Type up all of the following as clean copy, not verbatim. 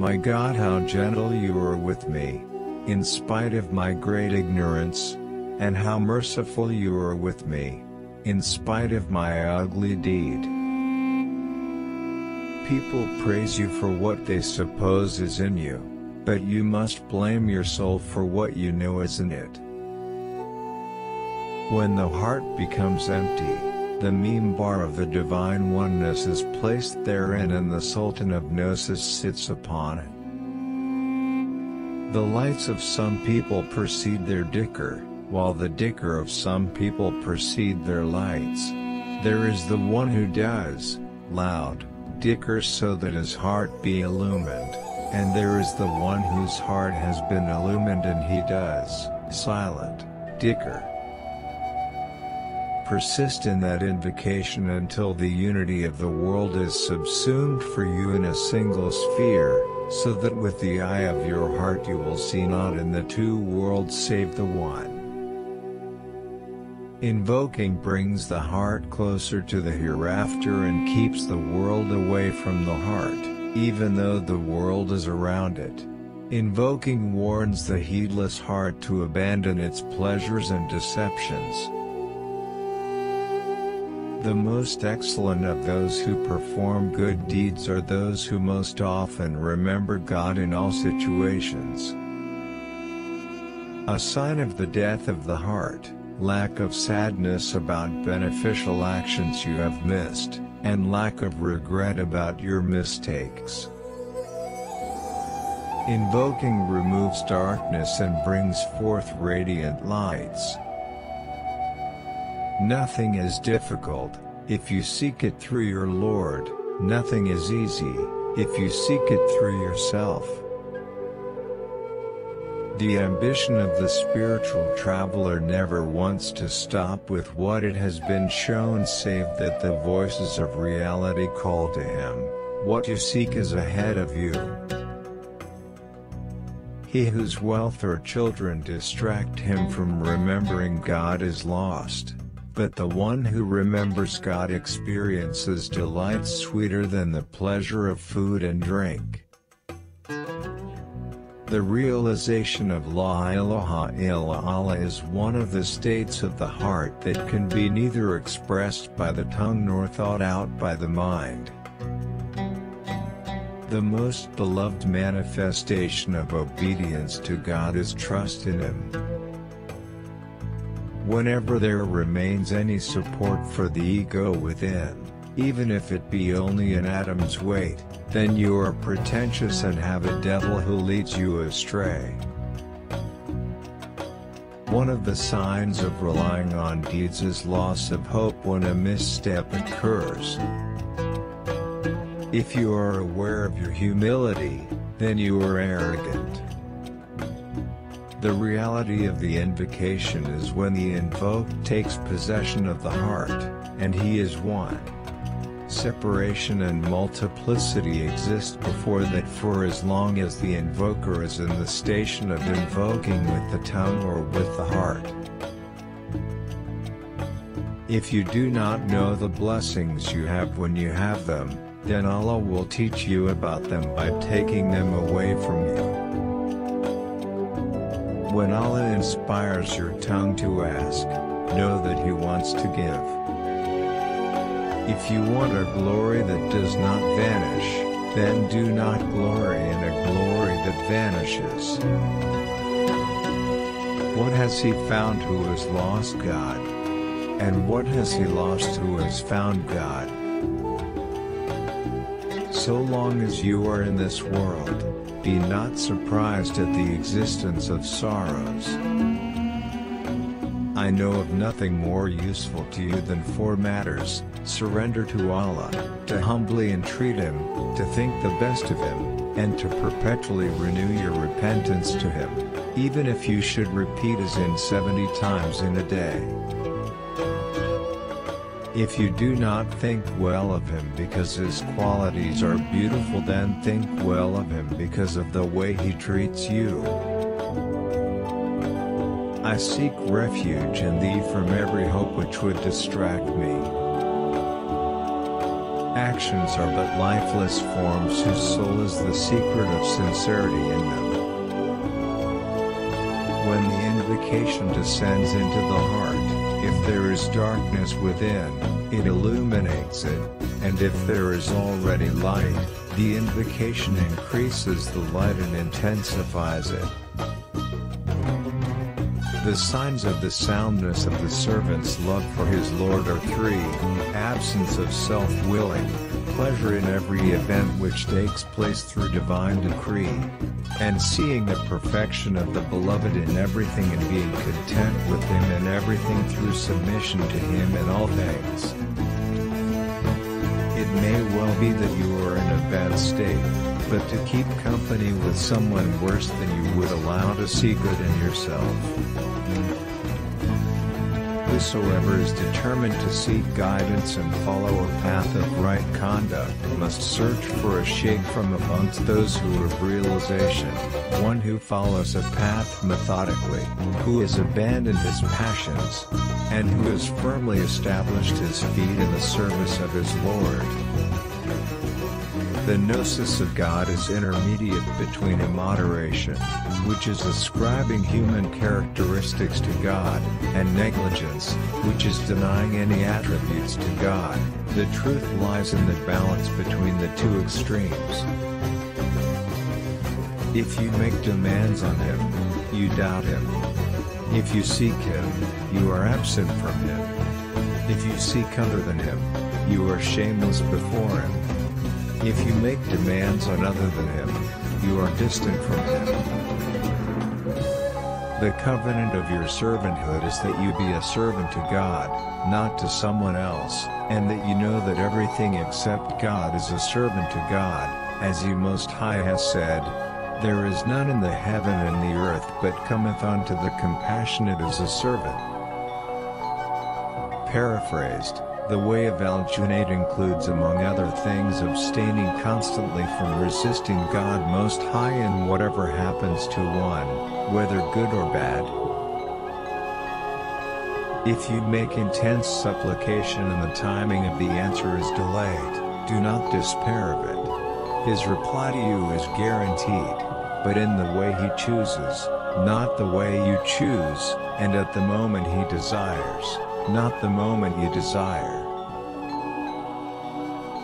my God, how gentle you are with me, in spite of my great ignorance, and how merciful you are with me, in spite of my ugly deed. People praise you for what they suppose is in you, but you must blame your soul for what you know is in it. When the heart becomes empty, the mimbar of the divine oneness is placed therein and the Sultan of Gnosis sits upon it. The lights of some people precede their dhikr, while the dhikr of some people precede their lights. There is the one who does, loud, dhikr so that his heart be illumined, and there is the one whose heart has been illumined and he does, silent, dhikr. Persist in that invocation until the unity of the world is subsumed for you in a single sphere, so that with the eye of your heart you will see not in the two worlds save the one. Invoking brings the heart closer to the hereafter and keeps the world away from the heart, even though the world is around it. Invoking warns the heedless heart to abandon its pleasures and deceptions. The most excellent of those who perform good deeds are those who most often remember God in all situations. A sign of the death of the heart, lack of sadness about beneficial actions you have missed, and lack of regret about your mistakes. Invoking removes darkness and brings forth radiant lights. Nothing is difficult, if you seek it through your Lord. Nothing is easy, if you seek it through yourself. The ambition of the spiritual traveler never wants to stop with what it has been shown save that the voices of reality call to him, what you seek is ahead of you. He whose wealth or children distract him from remembering God is lost. But the one who remembers God experiences delights sweeter than the pleasure of food and drink. The realization of La ilaha illallah is one of the states of the heart that can be neither expressed by the tongue nor thought out by the mind. The most beloved manifestation of obedience to God is trust in Him. Whenever there remains any support for the ego within, even if it be only an atom's weight, then you are pretentious and have a devil who leads you astray. One of the signs of relying on deeds is loss of hope when a misstep occurs. If you are aware of your humility, then you are arrogant. The reality of the invocation is when the invoked takes possession of the heart, and he is one. Separation and multiplicity exist before that for as long as the invoker is in the station of invoking with the tongue or with the heart. If you do not know the blessings you have when you have them, then Allah will teach you about them by taking them away from you. When Allah inspires your tongue to ask, know that He wants to give. If you want a glory that does not vanish, then do not glory in a glory that vanishes. What has he found who has lost God? And what has he lost who has found God? So long as you are in this world, be not surprised at the existence of sorrows. I know of nothing more useful to you than four matters: surrender to Allah, to humbly entreat Him, to think the best of Him, and to perpetually renew your repentance to Him, even if you should repeat as in 70 times in a day. If you do not think well of Him because His qualities are beautiful, then think well of Him because of the way He treats you. I seek refuge in Thee from every hope which would distract me. Actions are but lifeless forms whose soul is the secret of sincerity in them. When the invocation descends into the heart, if there is darkness within, it illuminates it, and if there is already light, the invocation increases the light and intensifies it. The signs of the soundness of the servant's love for his Lord are three: absence of self-willing, pleasure in every event which takes place through divine decree, and seeing the perfection of the Beloved in everything and being content with Him in everything through submission to Him in all things. It may well be that you are in a bad state, but to keep company with someone worse than you would allow to see good in yourself. Whosoever is determined to seek guidance and follow a path of right conduct must search for a shade from amongst those who have realization, one who follows a path methodically, who has abandoned his passions, and who has firmly established his feet in the service of his Lord. The gnosis of God is intermediate between immoderation, which is ascribing human characteristics to God, and negligence, which is denying any attributes to God. The truth lies in the balance between the two extremes. If you make demands on Him, you doubt Him. If you seek Him, you are absent from Him. If you seek other than Him, you are shameless before Him. If you make demands on other than Him, you are distant from Him. The covenant of your servanthood is that you be a servant to God, not to someone else, and that you know that everything except God is a servant to God, as He Most High has said, "There is none in the heaven and the earth but cometh unto the compassionate as a servant." Paraphrased, the way of al-Junayd includes among other things abstaining constantly from resisting God Most High in whatever happens to one, whether good or bad. If you make intense supplication and the timing of the answer is delayed, do not despair of it. His reply to you is guaranteed, but in the way He chooses, not the way you choose, and at the moment He desires, not the moment you desire.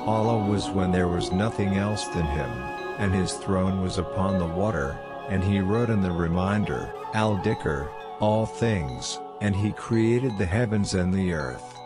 Allah was when there was nothing else than Him, and His throne was upon the water, and He wrote in the reminder, al-Dhikr, all things, and He created the heavens and the earth.